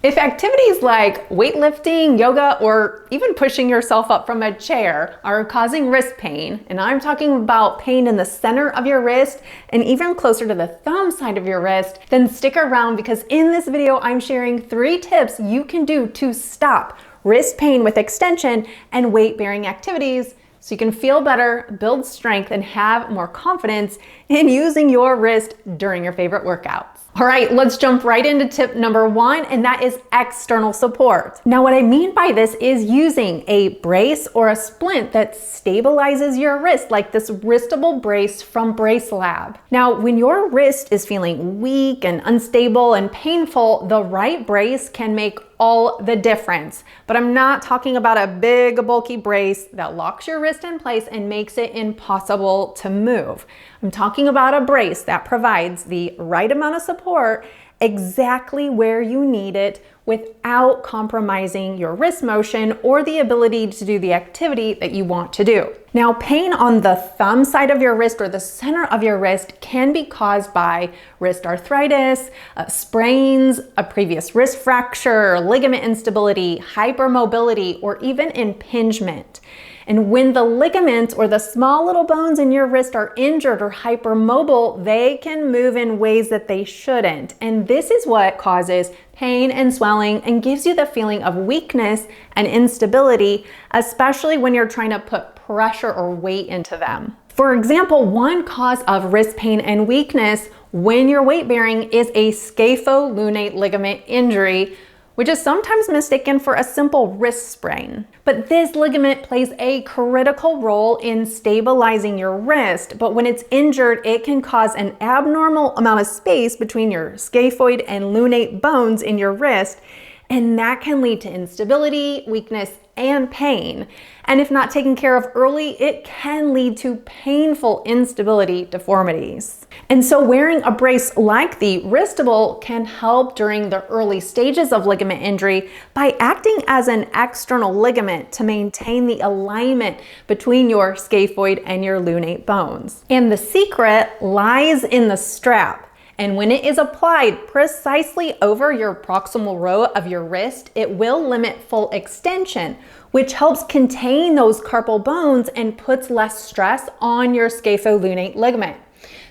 If activities like weightlifting, yoga, or even pushing yourself up from a chair are causing wrist pain, and I'm talking about pain in the center of your wrist and even closer to the thumb side of your wrist, then stick around because in this video I'm sharing 3 tips you can do to stop wrist pain with extension and weight-bearing activities so you can feel better, build strength, and have more confidence in using your wrist during your favorite workouts. All right, let's jump right into tip number 1, and that is external support. Now, what I mean by this is using a brace or a splint that stabilizes your wrist, like this WriStable brace from BraceLab. Now, when your wrist is feeling weak and unstable and painful, the right brace can make all the difference. But I'm not talking about a big, bulky brace that locks your wrist in place and makes it impossible to move. I'm talking about a brace that provides the right amount of support exactly where you need it without compromising your wrist motion or the ability to do the activity that you want to do. Now, pain on the thumb side of your wrist or the center of your wrist can be caused by wrist arthritis, sprains, a previous wrist fracture, ligament instability, hypermobility, or even impingement. And when the ligaments or the small little bones in your wrist are injured or hypermobile, they can move in ways that they shouldn't. And this is what causes pain and swelling and gives you the feeling of weakness and instability, especially when you're trying to put pressure or weight into them. For example, one cause of wrist pain and weakness when you're weight bearing is a scapholunate ligament injury, which is sometimes mistaken for a simple wrist sprain. But this ligament plays a critical role in stabilizing your wrist, but when it's injured, it can cause an abnormal amount of space between your scaphoid and lunate bones in your wrist, and that can lead to instability, weakness, and pain. And if not taken care of early, it can lead to painful instability deformities. And so wearing a brace like the WriStable can help during the early stages of ligament injury by acting as an external ligament to maintain the alignment between your scaphoid and your lunate bones. And the secret lies in the strap. And when it is applied precisely over your proximal row of your wrist, it will limit full extension, which helps contain those carpal bones and puts less stress on your scapholunate ligament.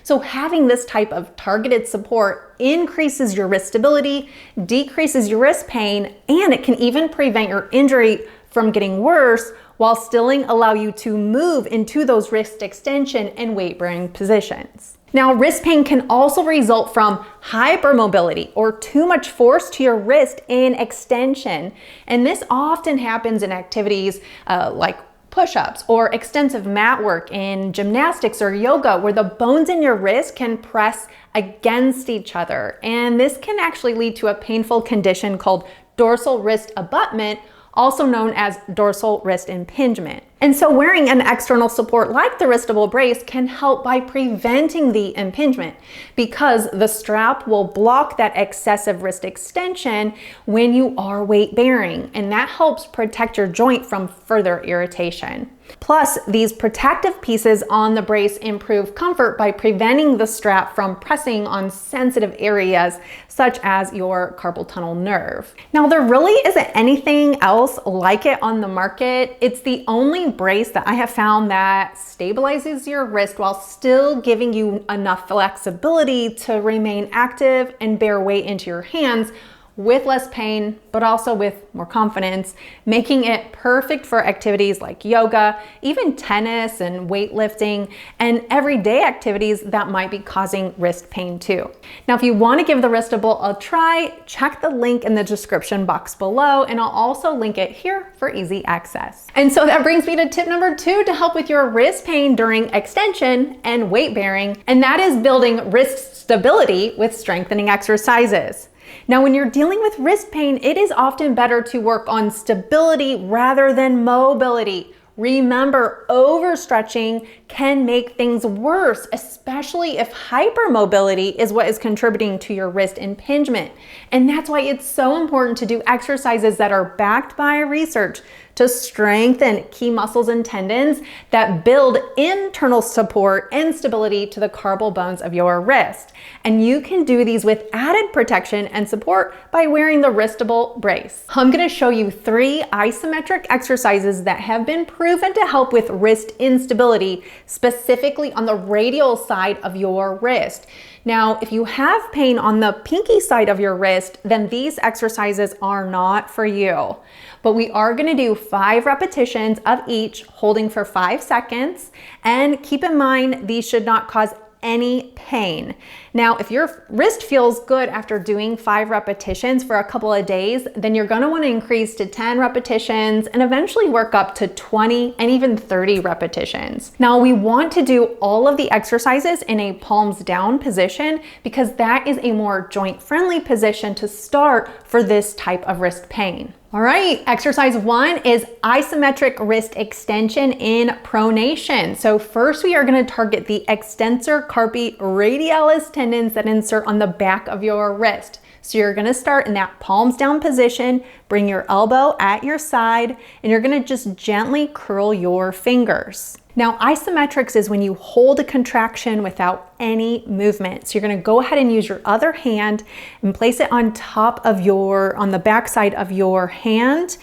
So having this type of targeted support increases your wrist stability, decreases your wrist pain, and it can even prevent your injury from getting worse while still allow you to move into those wrist extension and weight-bearing positions. Now, wrist pain can also result from hypermobility or too much force to your wrist in extension. And this often happens in activities like push-ups or extensive mat work in gymnastics or yoga, where the bones in your wrist can press against each other. And this can actually lead to a painful condition called dorsal wrist abutment, also known as dorsal wrist impingement. And so wearing an external support like the WriStable brace can help by preventing the impingement because the strap will block that excessive wrist extension when you are weight bearing, and that helps protect your joint from further irritation. Plus, these protective pieces on the brace improve comfort by preventing the strap from pressing on sensitive areas such as your carpal tunnel nerve. Now, there really isn't anything else like it on the market. It's the only brace that I have found that stabilizes your wrist while still giving you enough flexibility to remain active and bear weight into your hands with less pain, but also with more confidence, making it perfect for activities like yoga, even tennis and weightlifting, and everyday activities that might be causing wrist pain too. Now, if you want to give the WriStable a try, check the link in the description box below, and I'll also link it here for easy access. And so that brings me to tip number 2 to help with your wrist pain during extension and weight bearing, and that is building wrist stability with strengthening exercises. Now, when you're dealing with wrist pain, it is often better to work on stability rather than mobility. Remember, overstretching can make things worse, especially if hypermobility is what is contributing to your wrist impingement. And that's why it's so important to do exercises that are backed by research to strengthen key muscles and tendons that build internal support and stability to the carpal bones of your wrist. And you can do these with added protection and support by wearing the WriStable brace. I'm going to show you 3 isometric exercises that have been proven to help with wrist instability, specifically on the radial side of your wrist. Now, if you have pain on the pinky side of your wrist, then these exercises are not for you. But we are going to do 5 repetitions of each, holding for 5 seconds. And keep in mind, these should not cause any pain. Now, if your wrist feels good after doing 5 repetitions for a couple of days, then you're going to want to increase to 10 repetitions and eventually work up to 20 and even 30 repetitions. Now, we want to do all of the exercises in a palms down position because that is a more joint friendly position to start for this type of wrist pain. All right, exercise 1 is isometric wrist extension in pronation. So first we are going to target the extensor carpi radialis tendons that insert on the back of your wrist. So you're going to start in that palms down position, bring your elbow at your side, and you're going to just gently curl your fingers. Now, isometrics is when you hold a contraction without any movement. So you're going to go ahead and use your other hand and place it on the back side of your hand,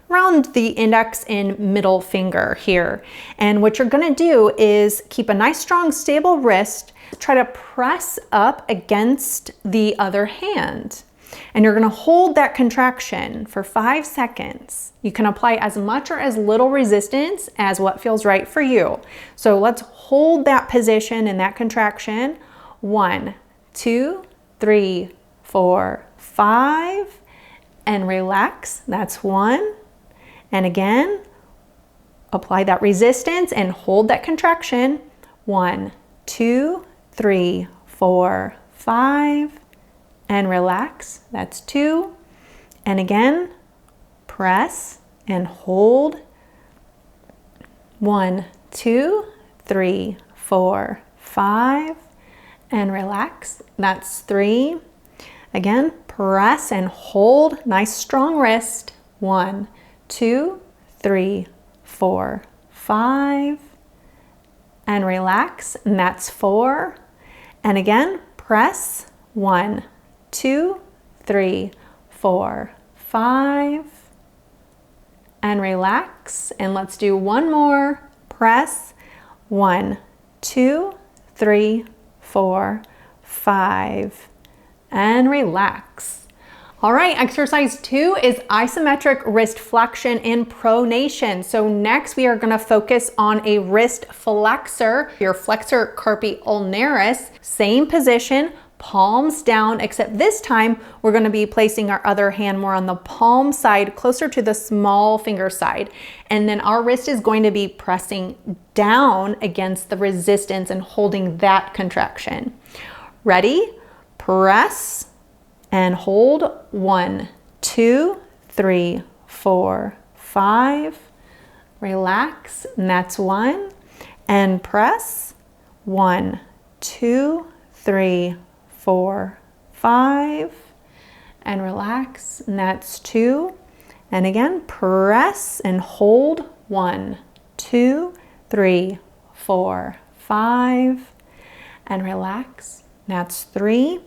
around the index and middle finger here. And what you're going to do is keep a nice, strong, stable wrist. Try to press up against the other hand. And you're going to hold that contraction for 5 seconds. You can apply as much or as little resistance as what feels right for you. So let's hold that position in that contraction. 1, 2, 3, 4, 5, and relax. That's 1. And again, apply that resistance and hold that contraction. 1, 2, 3, 4, 5. And relax, that's 2. And again, press and hold. 1, 2, 3, 4, 5. And relax, that's 3. Again, press and hold, nice strong wrist. 1, 2, 3, 4, 5. And relax, and that's 4. And again, press. 1, 2, 3, 4, 5, and relax. And let's do one more. Press. 1, 2, 3, 4, 5, and relax. All right, exercise 2 is isometric wrist flexion in pronation. So next we are going to focus on a wrist flexor, your flexor carpi ulnaris, same position, palms down, except this time we're going to be placing our other hand more on the palm side, closer to the small finger side. And then our wrist is going to be pressing down against the resistance and holding that contraction. Ready? Press and hold. 1, 2, 3, 4, 5. Relax, and that's 1. And press. 1, 2, 3, 4, 5, and relax, and that's 2. And again, press and hold. 1, 2, 3, 4, 5, and relax. That's 3.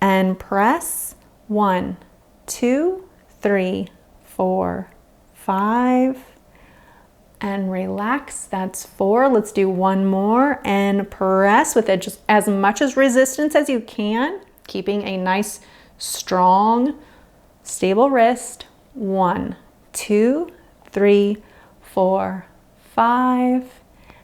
And press. 1, 2, 3, 4, 5, and relax. That's 4. Let's do one more and press with it just as much as resistance as you can, keeping a nice, strong, stable wrist. 1, 2, 3, 4, 5,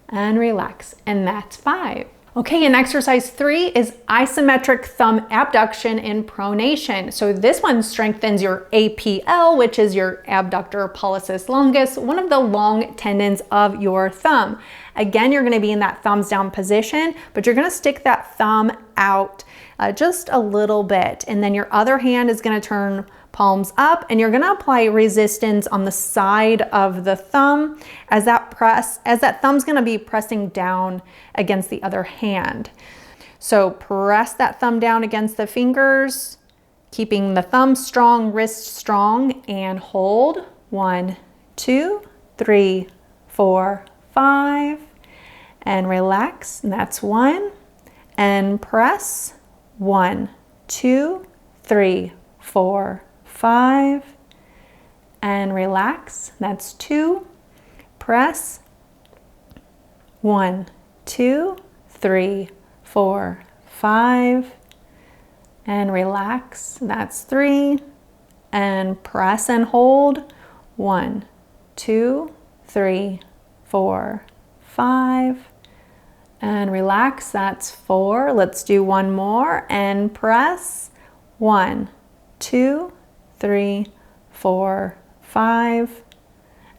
and relax. And that's 5. Okay, and exercise 3 is isometric thumb abduction in pronation. So this one strengthens your APL, which is your abductor pollicis longus, one of the long tendons of your thumb. Again, you're going to be in that thumbs down position, but you're going to stick that thumb out just a little bit. And then your other hand is going to turn palms up, and you're going to apply resistance on the side of the thumb as that thumb's going to be pressing down against the other hand. So press that thumb down against the fingers, keeping the thumb strong, wrist strong, and hold. 1, 2, 3, 4, 5. And relax, and that's 1. And press, 1, 2, 3, 4, 5. And relax, that's 2. Press, 1, 2, 3, 4, 5. And relax, that's 3. And press and hold, 1, 2, 3, 4, 5. And relax, that's 4. Let's do one more and press, 1, 2, 3, 4, 5.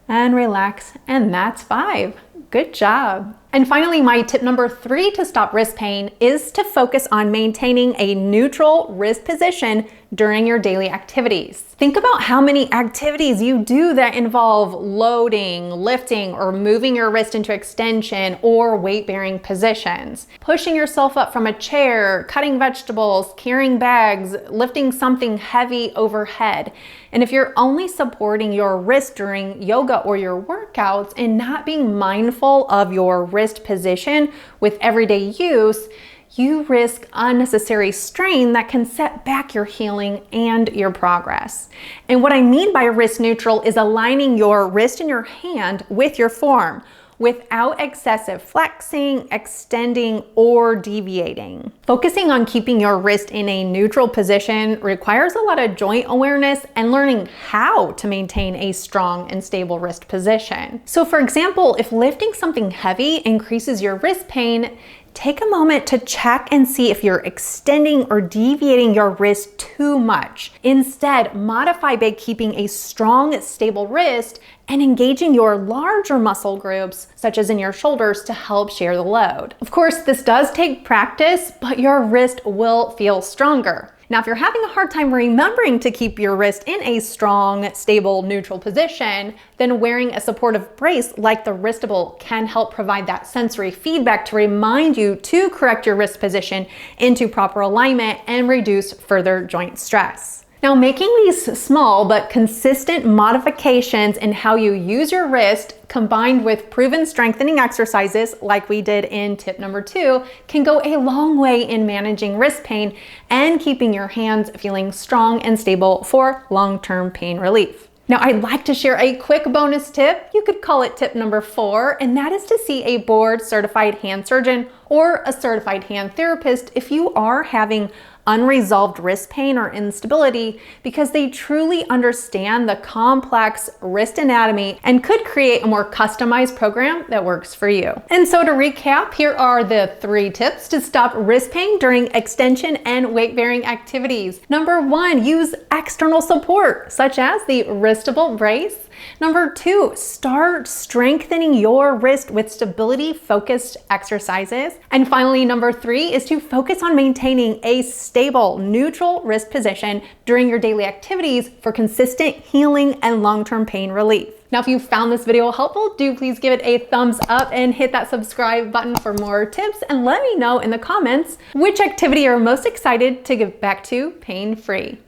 And relax, and that's 5. Good job. And finally, my tip number 3 to stop wrist pain is to focus on maintaining a neutral wrist position during your daily activities. Think about how many activities you do that involve loading, lifting, or moving your wrist into extension or weight-bearing positions. Pushing yourself up from a chair, cutting vegetables, carrying bags, lifting something heavy overhead. And if you're only supporting your wrist during yoga or your workouts and not being mindful of your wrist position with everyday use, you risk unnecessary strain that can set back your healing and your progress. And what I mean by wrist neutral is aligning your wrist and your hand with your form without excessive flexing, extending, or deviating. Focusing on keeping your wrist in a neutral position requires a lot of joint awareness and learning how to maintain a strong and stable wrist position. So for example, if lifting something heavy increases your wrist pain, take a moment to check and see if you're extending or deviating your wrist too much. Instead, modify by keeping a strong, stable wrist and engaging your larger muscle groups, such as in your shoulders, to help share the load. Of course, this does take practice, but your wrist will feel stronger. Now, if you're having a hard time remembering to keep your wrist in a strong, stable, neutral position, then wearing a supportive brace like the WriStable can help provide that sensory feedback to remind you to correct your wrist position into proper alignment and reduce further joint stress. Now, making these small but consistent modifications in how you use your wrist combined with proven strengthening exercises like we did in tip number 2 can go a long way in managing wrist pain and keeping your hands feeling strong and stable for long-term pain relief. Now, I'd like to share a quick bonus tip. You could call it tip number 4, and that is to see a board certified hand surgeon or a certified hand therapist if you are having unresolved wrist pain or instability, because they truly understand the complex wrist anatomy and could create a more customized program that works for you. And so to recap, here are the 3 tips to stop wrist pain during extension and weight-bearing activities. Number 1, use external support, such as the WriStable Brace. Number 2, start strengthening your wrist with stability-focused exercises. And finally, number 3 is to focus on maintaining a stable, neutral wrist position during your daily activities for consistent healing and long-term pain relief. Now, if you found this video helpful, do please give it a thumbs up and hit that subscribe button for more tips, and let me know in the comments which activity you're most excited to get back to pain-free.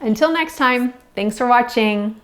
Until next time, thanks for watching.